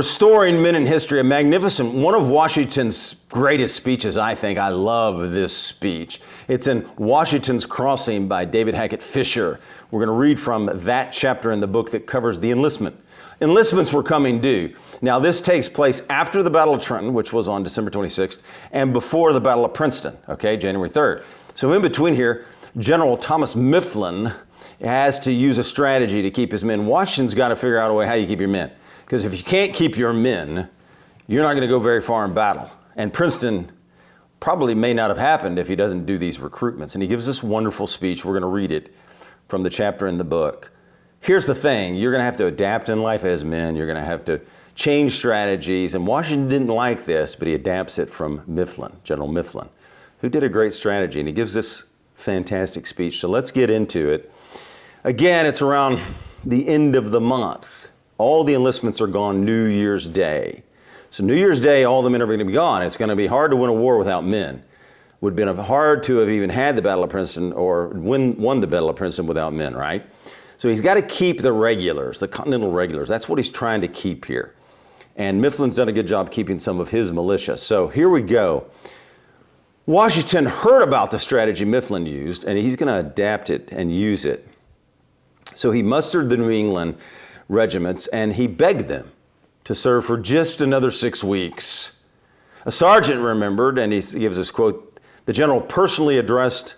Restoring Men in History, a magnificent, one of Washington's greatest speeches, I think. I love this speech. It's in Washington's Crossing by David Hackett Fischer. We're going to read from that chapter in the book that covers the enlistment. Enlistments were coming due. Now, this takes place after the Battle of Trenton, which was on December 26th, and before the Battle of Princeton, okay, January 3rd. So in between here, General Thomas Mifflin has to use a strategy to keep his men. Washington's got to figure out a way how you keep your men. Because if you can't keep your men, you're not going to go very far in battle. And Princeton probably may not have happened if he doesn't do these recruitments. And he gives this wonderful speech. We're going to read it from the chapter in the book. Here's the thing. You're going to have to adapt in life as men. You're going to have to change strategies. And Washington didn't like this, but he adapts it from Mifflin, General Mifflin, who did a great strategy. And he gives this fantastic speech. So let's get into it. Again, it's around the end of the month. All the enlistments are gone New Year's Day. So New Year's Day, all the men are going to be gone. It's going to be hard to win a war without men. It would have been hard to have even had the Battle of Princeton or won the Battle of Princeton without men, right? So he's got to keep the regulars, the Continental regulars. That's what he's trying to keep here. And Mifflin's done a good job keeping some of his militia. So here we go. Washington heard about the strategy Mifflin used, and he's going to adapt it and use it. So he mustered the New England regiments, and he begged them to serve for just another 6 weeks. A sergeant remembered, and he gives us quote, the general personally addressed,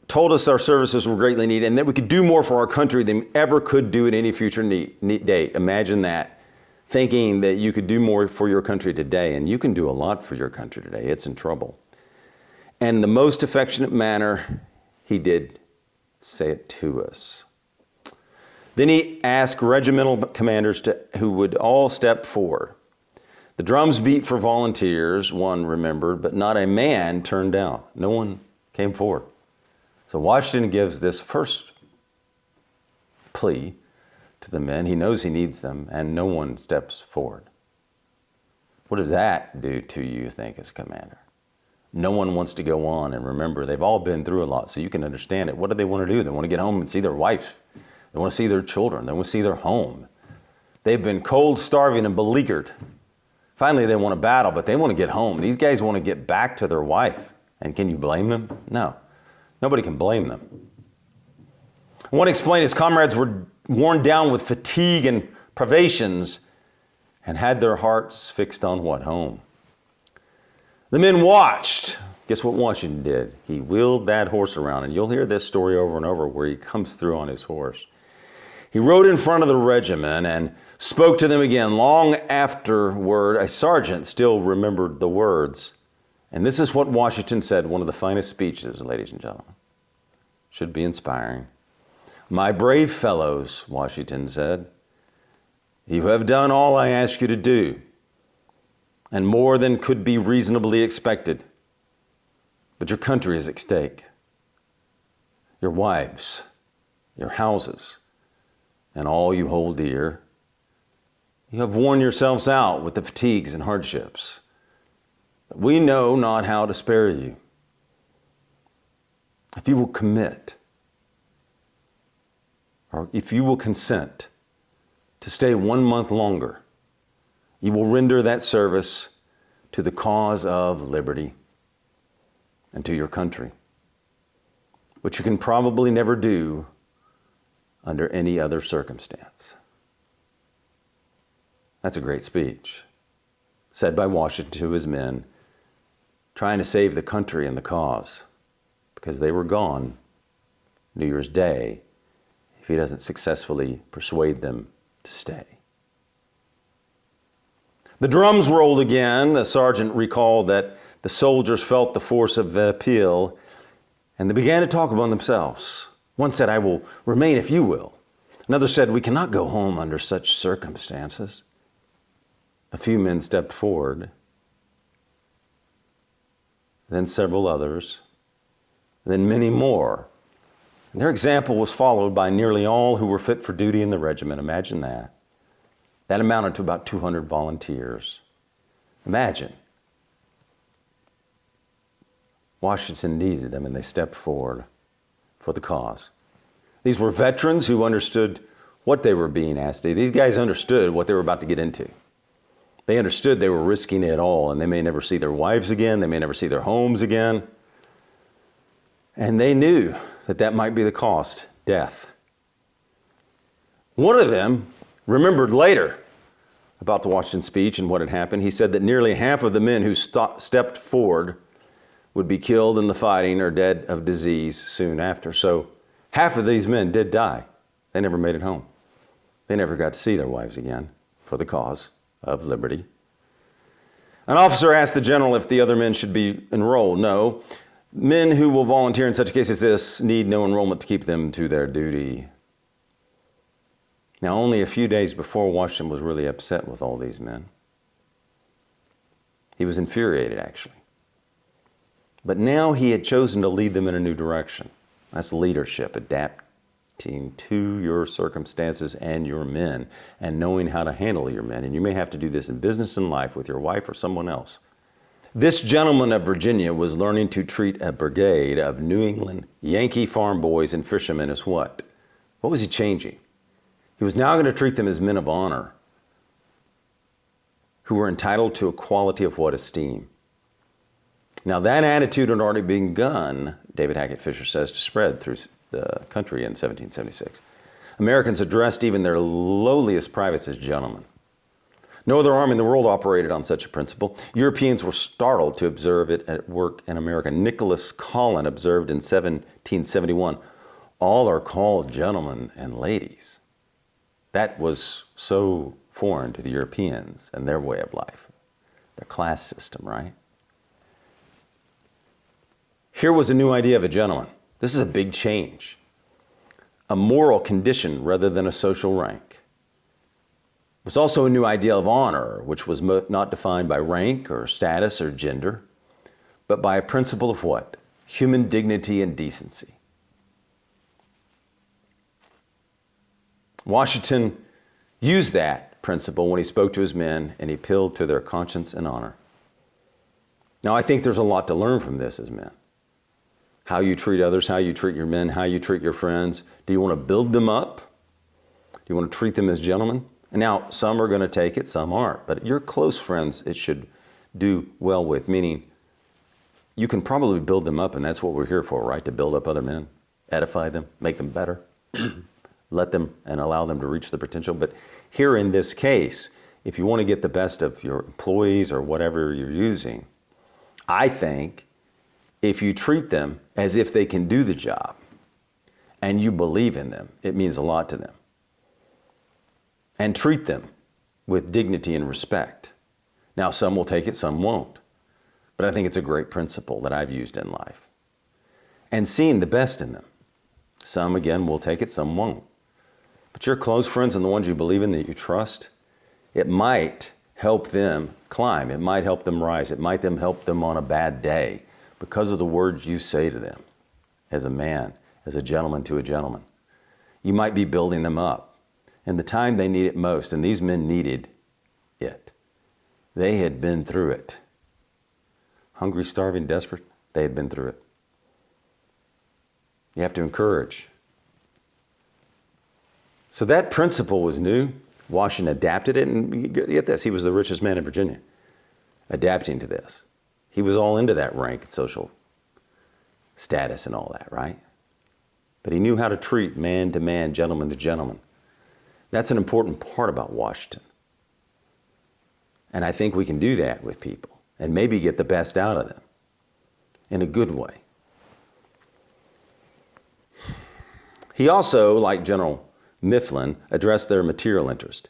told us our services were greatly needed and that we could do more for our country than ever could do at any future date. Imagine that, thinking that you could do more for your country today, and you can do a lot for your country today. It's in trouble. And in the most affectionate manner, he did say it to us. Then he asked regimental commanders who would all step forward. The drums beat for volunteers, one remembered, but not a man turned down. No one came forward. So Washington gives this first plea to the men. He knows he needs them, and no one steps forward. What does that do to you think as commander? No one wants to go on, and remember, they've all been through a lot, so you can understand it. What do they want to do? They want to get home and see their wife. They want to see their children. They want to see their home. They've been cold, starving, and beleaguered. Finally, they want to battle, but they want to get home. These guys want to get back to their wife. And can you blame them? No. Nobody can blame them. One explained his comrades were worn down with fatigue and privations and had their hearts fixed on what? Home. The men watched. Guess what Washington did? He wheeled that horse around, and you'll hear this story over and over where he comes through on his horse. He rode in front of the regiment and spoke to them again. Long afterward, a sergeant still remembered the words. And this is what Washington said, one of the finest speeches, ladies and gentlemen. Should be inspiring. My brave fellows, Washington said, you have done all I ask you to do, and more than could be reasonably expected. But your country is at stake. Your wives, your houses, and all you hold dear. You have worn yourselves out with the fatigues and hardships. But we know not how to spare you. If you will commit, or if you will consent to stay 1 month longer, you will render that service to the cause of liberty and to your country, which you can probably never do under any other circumstance. That's a great speech, said by Washington to his men, trying to save the country and the cause, because they were gone New Year's Day if he doesn't successfully persuade them to stay. The drums rolled again. The sergeant recalled that the soldiers felt the force of the appeal, and they began to talk among themselves. One said, I will remain if you will. Another said, we cannot go home under such circumstances. A few men stepped forward, then several others, then many more. And their example was followed by nearly all who were fit for duty in the regiment. Imagine that. That amounted to about 200 volunteers. Imagine. Washington needed them, and they stepped forward for the cause. These were veterans who understood what they were being asked to do. These guys understood what they were about to get into. They understood they were risking it all, and they may never see their wives again. They may never see their homes again. And they knew that that might be the cost, death. One of them remembered later about the Washington speech and what had happened. He said that nearly half of the men who stepped forward would be killed in the fighting or dead of disease soon after. So half of these men did die. They never made it home. They never got to see their wives again for the cause of liberty. An officer asked the general if the other men should be enrolled. No. Men who will volunteer in such a case as this need no enrollment to keep them to their duty. Now, only a few days before, Washington was really upset with all these men. He was infuriated, actually. But now he had chosen to lead them in a new direction. That's leadership, adapting to your circumstances and your men, and knowing how to handle your men. And you may have to do this in business and life with your wife or someone else. This gentleman of Virginia was learning to treat a brigade of New England Yankee farm boys and fishermen as what? What was he changing? He was now going to treat them as men of honor who were entitled to a quality of what? Esteem. Now that attitude had already begun, David Hackett Fischer says, to spread through the country in 1776. Americans addressed even their lowliest privates as gentlemen. No other army in the world operated on such a principle. Europeans were startled to observe it at work in America. Nicholas Collin observed in 1771, all are called gentlemen and ladies. That was so foreign to the Europeans and their way of life, their class system, right? Here was a new idea of a gentleman. This is a big change. A moral condition rather than a social rank. It was also a new idea of honor, which was not defined by rank or status or gender, but by a principle of what? Human dignity and decency. Washington used that principle when he spoke to his men and he appealed to their conscience and honor. Now, I think there's a lot to learn from this as men. How you treat others, how you treat your men, how you treat your friends. Do you want to build them up? Do you want to treat them as gentlemen? And now, some are going to take it, some aren't. But your close friends, it should do well with, meaning you can probably build them up, and that's what we're here for, right? To build up other men, edify them, make them better, let them and allow them to reach their potential. But here in this case, if you want to get the best of your employees or whatever you're using, I think if you treat them as if they can do the job and you believe in them, it means a lot to them. And treat them with dignity and respect. Now, some will take it, some won't. But I think it's a great principle that I've used in life. And seeing the best in them. Some, again, will take it, some won't. But your close friends and the ones you believe in that you trust, it might help them climb. It might help them rise. It might help them on a bad day because of the words you say to them as a man, as a gentleman to a gentleman. You might be building them up. And the time they need it most, and these men needed it. They had been through it. Hungry, starving, desperate, they had been through it. You have to encourage. So that principle was new. Washington adapted it, and get this, he was the richest man in Virginia, adapting to this. He was all into that rank and social status and all that, right? But he knew how to treat man to man, gentleman to gentleman. That's an important part about Washington. And I think we can do that with people and maybe get the best out of them in a good way. He also, like General Mifflin, addressed their material interest.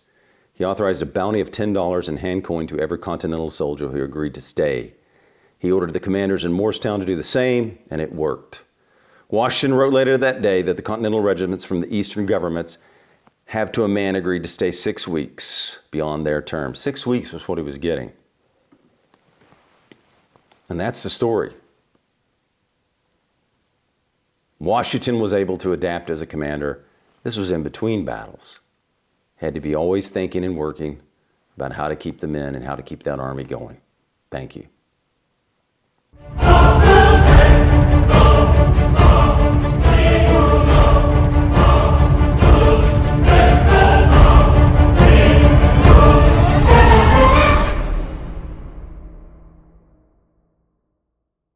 He authorized a bounty of $10 in hand coin to every Continental soldier who agreed to stay. He ordered the commanders in Morristown to do the same, and it worked. Washington wrote later that day that the Continental regiments from the Eastern governments have to a man agreed to stay 6 weeks beyond their term. 6 weeks was what he was getting. And that's the story. Washington was able to adapt as a commander. This was in between battles. Had to be always thinking and working about how to keep the men and how to keep that army going. Thank you.